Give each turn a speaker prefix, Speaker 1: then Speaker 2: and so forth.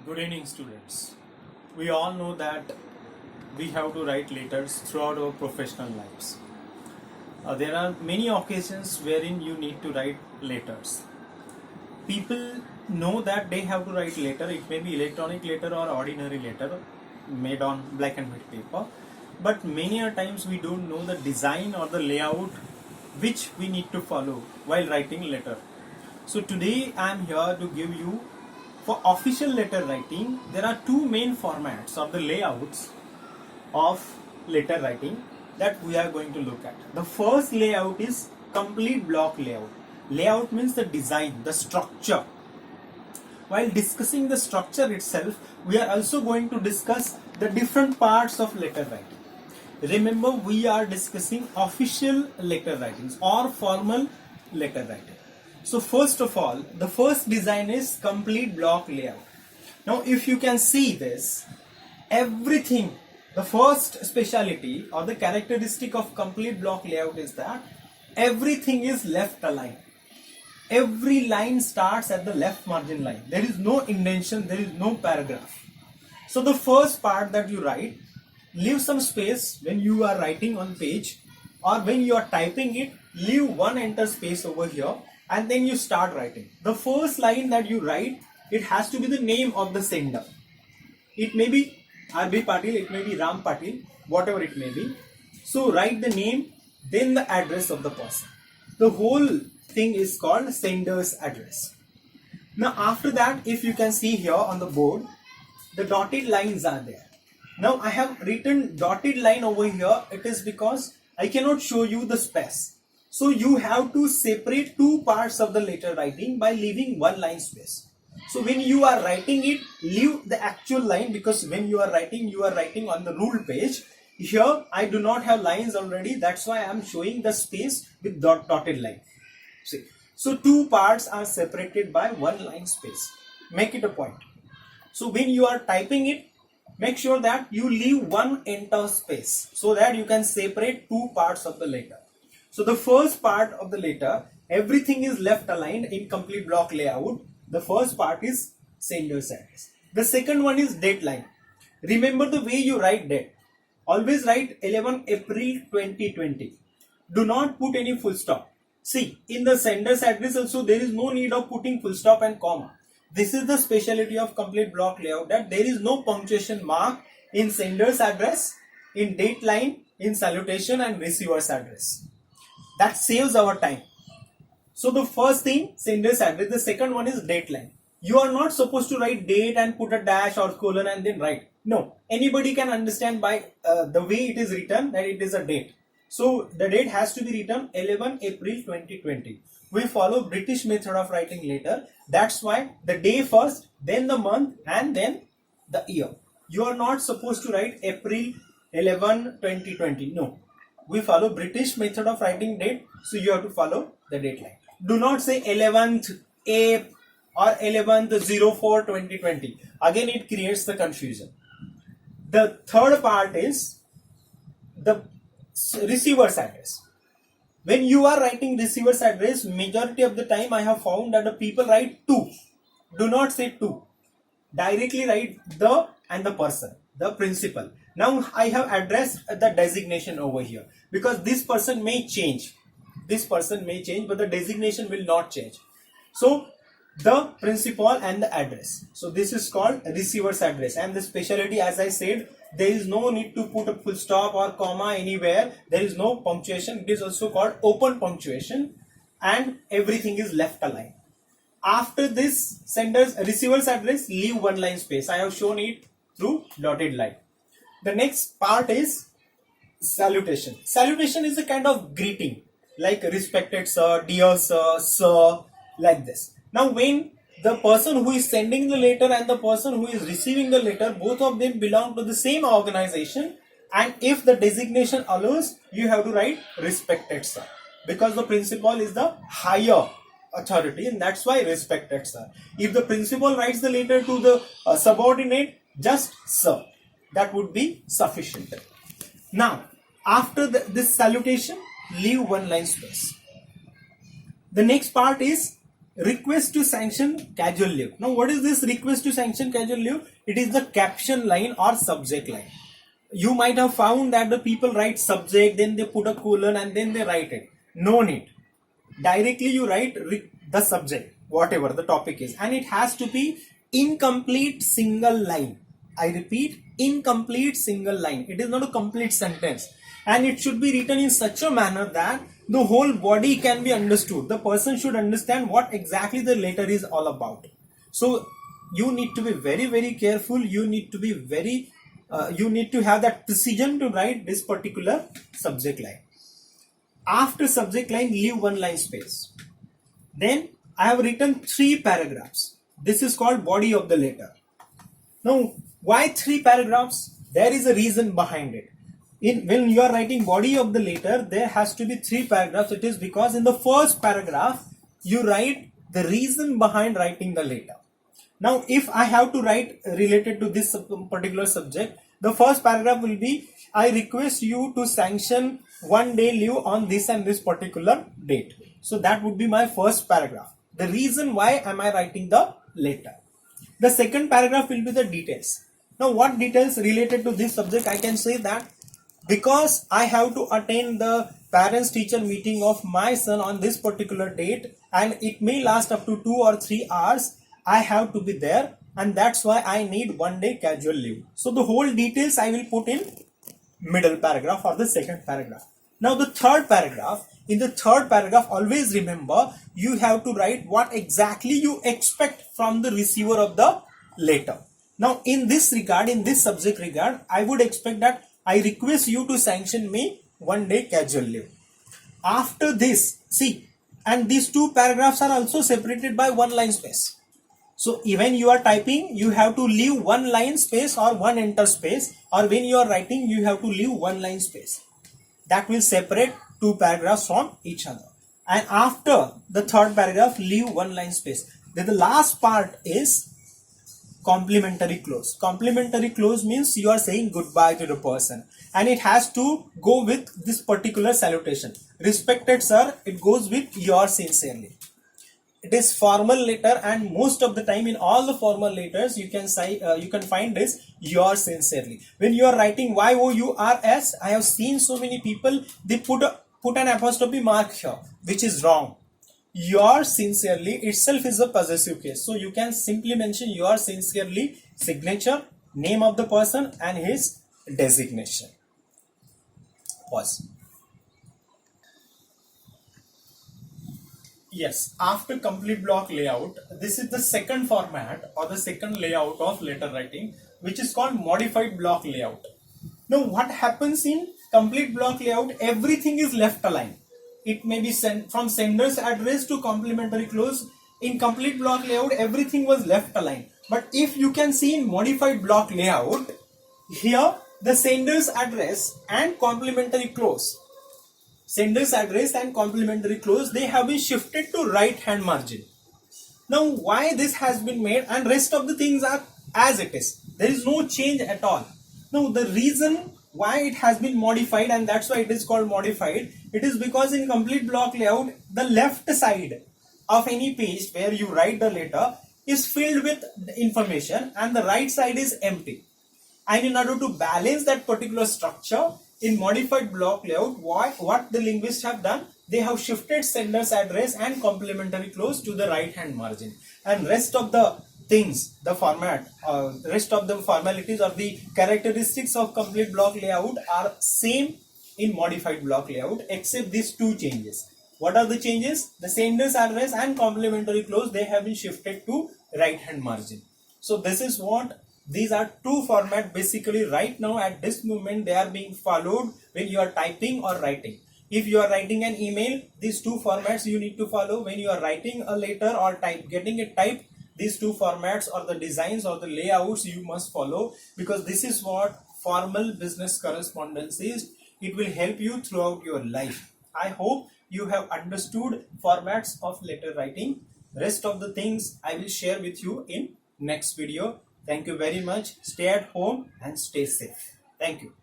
Speaker 1: Good evening, students. We all know that we have to write letters throughout our professional lives. There are many occasions wherein you need to write letters. People know that they have to write letter. It may be electronic letter or ordinary letter made on black and white paper. But many a times we don't know the design or the layout which we need to follow while writing letter. So today I am here to give you, for official letter writing, there are two main formats of the layouts of letter writing that we are going to look at. The first layout is complete block layout. Layout means the design, the structure. While discussing the structure itself, we are also going to discuss the different parts of letter writing. Remember, we are discussing official letter writings or formal letter writing. So first of all, the first design is complete block layout. Now if you can see this, everything, the first speciality or the characteristic of complete block layout is that everything is left aligned. Every line starts at the left margin line. There is no indentation, there is no paragraph. So the first part that you write, leave some space when you are writing on page, or when you are typing it, leave one enter space over here, and then you start writing. The first line that you write, it has to be the name of the sender. It may be RB Patil, it may be Ram Patil, whatever it may be. So write the name, then the address of the person. The whole thing is called sender's address. Now after that, if you can see here on the board, the dotted lines are there. Now I have written dotted line over here. It is because I cannot show you the space. So you have to separate two parts of the letter writing by leaving one line space. So when you are writing it, leave the actual line, because when you are writing on the ruled page. Here I do not have lines already. That's why I am showing the space with dotted line. See, so two parts are separated by one line space. Make it a point. So when you are typing it, make sure that you leave one enter space so that you can separate two parts of the letter. So the first part of the letter, everything is left aligned in complete block layout. The first part is sender's address. The second one is date line. Remember the way you write date. Always write 11 April 2020. Do not put any full stop. See, in the sender's address also there is no need of putting full stop and comma. This is the speciality of complete block layout, that there is no punctuation mark in sender's address, in date line, in salutation and receiver's address. That saves our time. So the first thing, sender's address. The second one is date line. You are not supposed to write date and put a dash or colon and then write. No, anybody can understand by the way it is written that it is a date. So the date has to be written 11 April 2020. We follow British method of writing letter. That's why the day first, then the month, and then the year. You are not supposed to write April 11 2020. No, we follow British method of writing date. So you have to follow the date line. Do not say 11th A or 11th 04 2020. Again, it creates the confusion. The third part is the receiver's address. When you are writing receiver's address, majority of the time I have found that the people write to. Do not say to. Directly write the and the person, the principal. Now I have addressed the designation over here, because this person may change. This person may change, but the designation will not change. So the principal and the address. So this is called receiver's address, and the speciality, as I said, there is no need to put a full stop or comma anywhere. There is no punctuation. It is also called open punctuation, and everything is left aligned. After this receiver's address, leave one line space. I have shown it through dotted line. The next part is salutation. Salutation is a kind of greeting, like respected sir, dear sir, like this. Now when the person who is sending the letter and the person who is receiving the letter, both of them belong to the same organization, and if the designation allows, you have to write respected sir, because the principal is the higher authority, and that's why respected sir. If the principal writes the letter to the subordinate, just sir, that would be sufficient. Now after this salutation, leave one line space. The next part is request to sanction casual leave. Now what is this request to sanction casual leave? It is the caption line or subject line. You might have found that the people write subject, then they put a colon and then they write it. No need. Directly you write the subject, whatever the topic is, and it has to be incomplete single line. I repeat, incomplete single line. It is not a complete sentence, and it should be written in such a manner that the whole body can be understood. The person should understand what exactly the letter is all about. So you need to be very, very careful. You need to be very you need to have that precision to write this particular subject line. After subject line, leave one line space. Then I have written 3 paragraphs. This is called body of the letter. Now, why 3 paragraphs? There is a reason behind it. When you are writing body of the letter, there has to be 3 paragraphs. It is because in the first paragraph, you write the reason behind writing the letter. Now, if I have to write related to this particular subject, the first paragraph will be, I request you to sanction 1 day leave on this and this particular date. So that would be my first paragraph. The reason why am I writing the letter. The second paragraph will be the details. Now what details related to this subject? I can say that because I have to attend the parents teacher meeting of my son on this particular date and it may last up to 2 or 3 hours, I have to be there, and that's why I need 1 day casual leave. So the whole details I will put in middle paragraph or the second paragraph. Now the third paragraph, in the third paragraph, always remember you have to write what exactly you expect from the receiver of the letter. Now in this regard, in this subject regard, I would expect that I request you to sanction me 1 day casual leave. After this, see, and these 2 paragraphs are also separated by 1 line space. So when you are typing, you have to leave 1 line space or 1 enter space, or when you are writing, you have to leave 1 line space. That will separate 2 paragraphs from each other. And after the third paragraph, leave 1 line space. Then the last part is complimentary close. Complimentary close means you are saying goodbye to the person, and it has to go with this particular salutation. Respected sir, it goes with yours sincerely. It is formal letter, and most of the time in all the formal letters you can say you can find this yours sincerely. When you are writing yours, I have seen so many people, they put an apostrophe mark here, which is wrong. Yours sincerely itself is a possessive case, so you can simply mention yours sincerely, signature, name of the person and his designation. Pause. Yes, after complete block layout, this is the second format or the second layout of letter writing, which is called modified block layout. Now what happens in complete block layout? Everything is left aligned. It may be sent from sender's address to complimentary close. In complete block layout, everything was left aligned. But if you can see in modified block layout, here the sender's address and complimentary close, sender's address and complimentary close, they have been shifted to right hand margin. Now why this has been made, and rest of the things are as it is. There is no change at all. Now the reason why it has been modified, and that's why it is called modified, it is because in complete block layout, the left side of any page where you write the letter is filled with information and the right side is empty. And in order to balance that particular structure, in modified block layout, what the linguists have done, they have shifted sender's address and complementary close to the right hand margin, and rest of the things, the format, rest of the formalities or the characteristics of complete block layout are same in modified block layout, except these 2 changes. What are the changes? The sender's address and complementary close, they have been shifted to right hand margin. So this is what these are 2 formats basically right now at this moment they are being followed when you are typing or writing. If you are writing an email, these 2 formats you need to follow. When you are writing a letter or getting it typed, these 2 formats or the designs or the layouts you must follow, because this is what formal business correspondence is. It will help you throughout your life. I hope you have understood formats of letter writing. Rest of the things I will share with you in next video. Thank you very much. Stay at home and stay safe. Thank you.